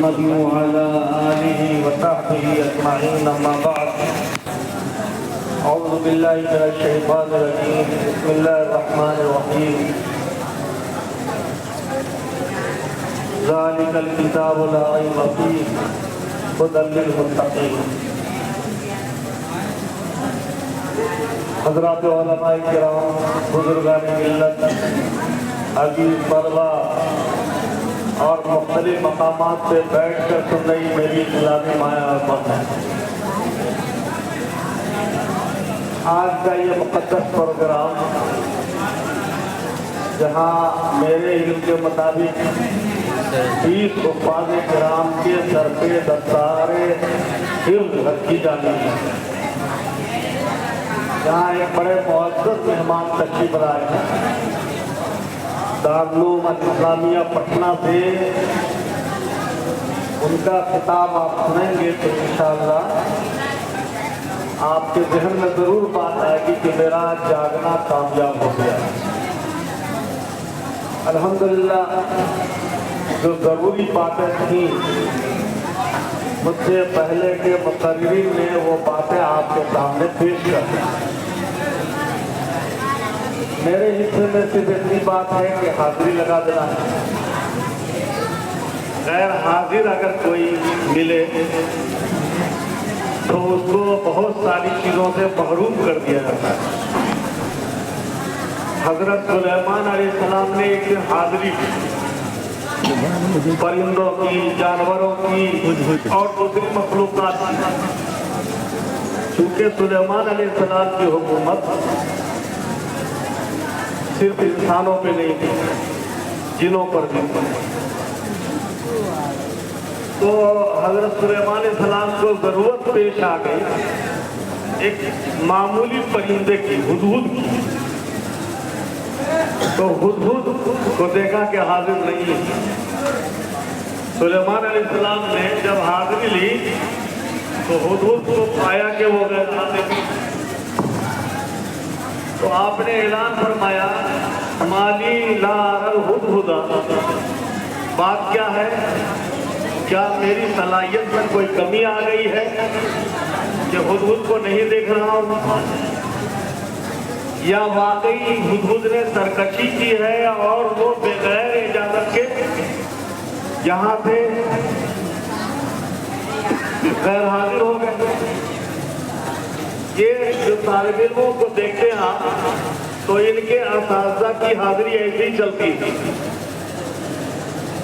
मुहम्मद व अला आलिहि व सहबिहि अजमईन अम्मा बाद। औज़ु बिल्लाहि मिनश शैतानिर रजीम। बिस्मिल्लाहिर रहमानिर रहीम। ज़ालिकल किताबु ला रैब फीह हुदल लिल मुत्तक़ीन। हज़रात उलमाए किराम, बुज़ुर्गाने मिल्लत, अज़ीज़ तलबा और मुख्तलिफ मकामात पे बैठ कर सुन रही मेरी इस्लामी माया और बहन, आज का ये मुक़द्दस प्रोग्राम जहाँ मेरे इल्म के मुताबिक 30 हुफ़ाज़ किराम के सर पे दस्तारे हिफ्ज़ रखी जानी है, जहाँ एक बड़े मुअज़्ज़ज़ मेहमान तशरीफ़ लाए हैं दारुल इस्लामिया पटना से। उनका खिताब आप सुनेंगे तो इंशाअल्लाह आपके ज़हन में ज़रूर बात आएगी कि मेरा जागना कामयाब हो गया। अल्हम्दुलिल्लाह, जो ज़रूरी बातें थीं मुझसे पहले के मुक़र्रिरीन ने वो बातें आपके सामने पेश कर दी। मेरे हिस्से में सिर्फ इतनी बात है कि हाजिरी लगा देना है। गैर हाजिर अगर कोई मिले तो उसको बहुत सारी चीज़ों से महरूम कर दिया जाता है। हजरत सुलेमान अलैहिस्सलाम ने एक दिन हाजिरी परिंदों की, जानवरों की और दूसरी मखलूक़ात की। चूँकि सुलेमान अलैहिस्सलाम की हुकूमत सिर्फ इंसानों पे नहीं थी, जिनों पर भी। तो हज़रत सुलेमान अलैहिस्सलाम को ज़रूरत पेश आ गई एक मामूली परिंदे की, हुदहुद की। तो हुदहुद को देखा कि हाजिर नहीं है। सुलेमान अलैहिस्सलाम ने जब हाजिरी ली तो हुदहुद को पाया कि वो गैर हाजिर। तो आपने ऐलान फरमाया, माली ला अरल हुदहुदा, बात क्या है? क्या मेरी सलाहियत में कोई कमी आ गई है कि हुदहुद को नहीं देख रहा हूँ, या वाकई हुदहुद ने सरकशी की है और वो बगैर इजाजत के यहाँ से गैर हाजिर हो गए? ये जो तालिब इल्मों को देखते हैं आप, तो इनके असातिज़ा की हाजिरी ऐसे ही चलती है।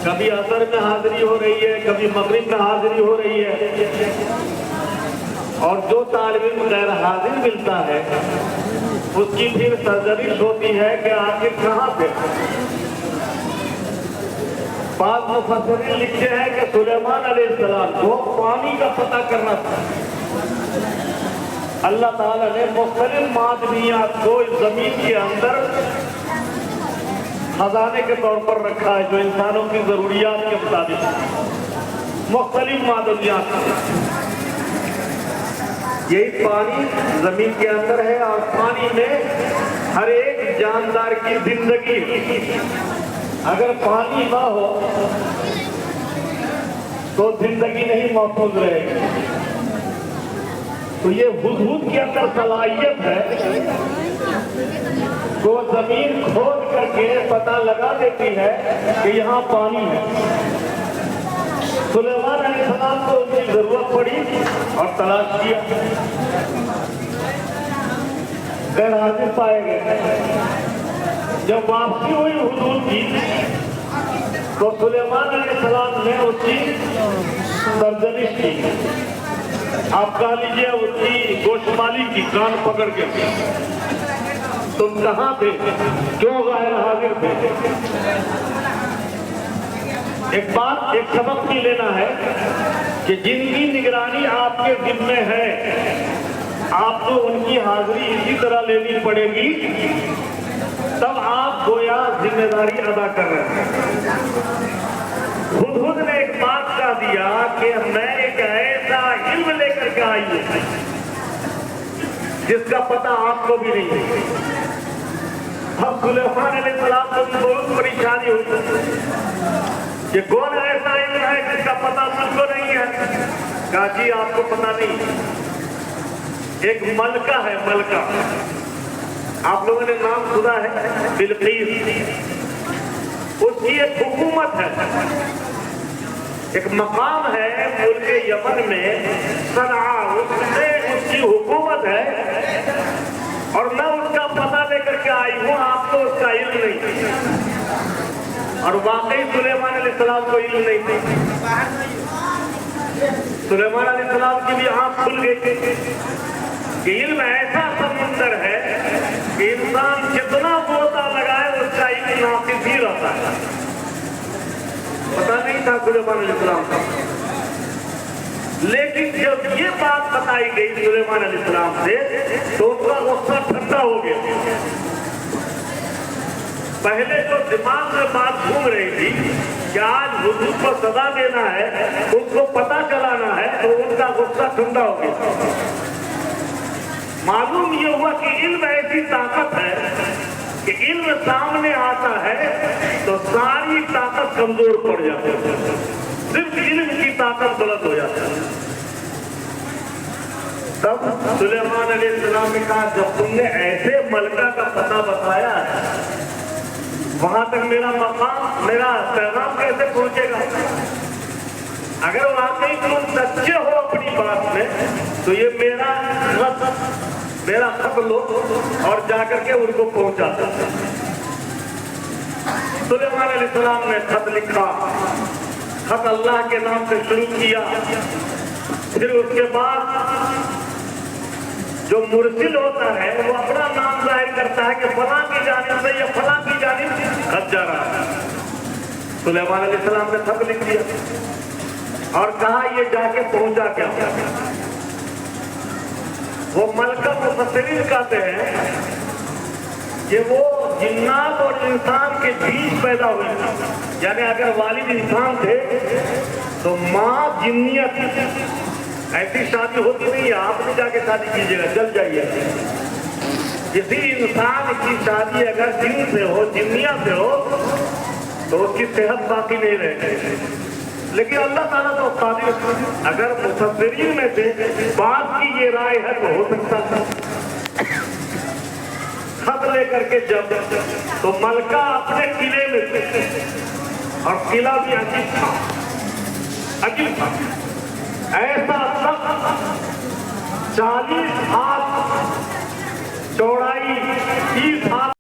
कभी असर में हाजिरी हो रही है, कभी मगरिब में हाजिरी हो रही है। और जो तालिब इल्म गैर हाजिर मिलता है उसकी फिर सरजरिश होती है कि आखिर कहाँ थे। बाद मुफस्सिरीन लिखते हैं कि सुलेमान अलैहिस्सलाम को पानी का पता करना था। अल्लाह ताला ने मुख्तलिफ मादनियात को इस जमीन के अंदर खजाने के तौर पर रखा है, जो इंसानों की जरूरियात के मुताबिक मुख्तलिफ मादनियात। यही पानी जमीन के अंदर है और पानी में हर एक जानदार की जिंदगी। अगर पानी ना हो तो जिंदगी नहीं महफूज रहेगी। तो ये हुदहुद के अंदर सलाहियत है, तो जमीन खोद करके पता लगा देती है कि यहाँ पानी है। सुलेमान अलैहिस्सलाम को उसकी जरूरत पड़ी और तलाश किया, गैर हाजिर पाए गए। जब वापसी हुई हुदहुद की तो सुलेमान अलैहिस्सलाम ने उसकी सरजरिश की। आप कह लीजिए उसकी गोशमाली की, कान पकड़ के, तुम कहाँ थे, क्यों गैर हाजिर थे? एक बात, एक सबक भी लेना है कि जिनकी निगरानी आपके जिम्मे है आपको उनकी हाजिरी इसी तरह लेनी पड़ेगी, तब आप गोया जिम्मेदारी अदा कर रहे हैं। हुदहुद ने एक बात कह दिया कि मैं एक ऐसा इल्म लेकर के आई हूं जिसका पता आपको भी नहीं है। अब सुलेमान अलैहिस्सलाम को बहुत परेशानी हुई। ये कौन ऐसा इल्म है जिसका पता मुझको नहीं है? कहा जी आपको पता नहीं, एक मलका है, मलका, आप लोगों ने नाम सुना है, बिल्कीस। उसकी एक हुकूमत है, एक मकाम है मुल्क यमन में, सनआ, उसमें उसकी हुकूमत है और मैं उसका पता लेकर के आई हूँ, आपको उसका इल्म नहीं। और वाकई सुलेमान अलैहिस्सलाम को इल्म नहीं थी। सुलेमान अलैहिस्सलाम की भी आंख खुल गई कि इल्म ऐसा समुंदर है कि इंसान जितना गोता लगाए उसका इल्म नाफिज ही रहता है। पता नहीं था सुलेमान अलैहिस्सलाम का, लेकिन जब ये बात बताई गई सुलेमान अलैहिस्सलाम से तो उसका गुस्सा ठंडा हो गया। पहले जो दिमाग में बात घूम रही थी कि आज हुजूर को सजा देना है, उसको पता चलाना है, तो उनका गुस्सा ठंडा हो गया। मालूम ये हुआ कि इल्म ऐसी ताकत है कि इल्म सामने आता है तो सारी ताकत कमजोर पड़ जाती है, सिर्फ इल्म की ताकत बुलंद हो जाती है। तब सुलेमान अलैहिस्सलाम ने कहा जब तुमने ऐसे मलका का पता बताया वहां तक मेरा मकाम, मेरा पैगाम कैसे पहुंचेगा? अगर वाकई तुम सच्चे हो अपनी बात में तो ये मेरा खत लो और जाकर के उनको पहुंचा दो। सुलेमान अलैहिस्सलाम ने खत लिखा, खत अल्लाह के नाम से शुरू किया। फिर उसके बाद जो मुरसिल होता है वो अपना नाम जाहिर करता है कि फलां की जानिब से या फलां की जानिब खत जा रहा है। सुलेमान अलैहिस्सलाम ने खत लिख दिया और कहा ये जाके पहुंचा क्या। वो मलका मुफस्सिरीन कहते हैं कि वो जिन्नात और इंसान के बीच पैदा हुई, यानी अगर वालिद इंसान थे तो माँ जिन्नियत। ऐसी शादी होती नहीं है, आप नहीं जाके शादी कीजिएगा, जल जाइए। किसी इंसान की शादी अगर जिन से हो, जिन्निया से हो, तो उसकी सेहत बाकी नहीं रहेगी। लेकिन अल्लाह ताला तो कादिर, अगर मुफस्सिरीन में से बात की ये राय है तो हो सकता है। खत लेकर के जब तो मलका अपने किले में थे और किला भी अजीब था, अजीब था। ऐसा सख्त 40 हाथ चौड़ाई, 30 हाथ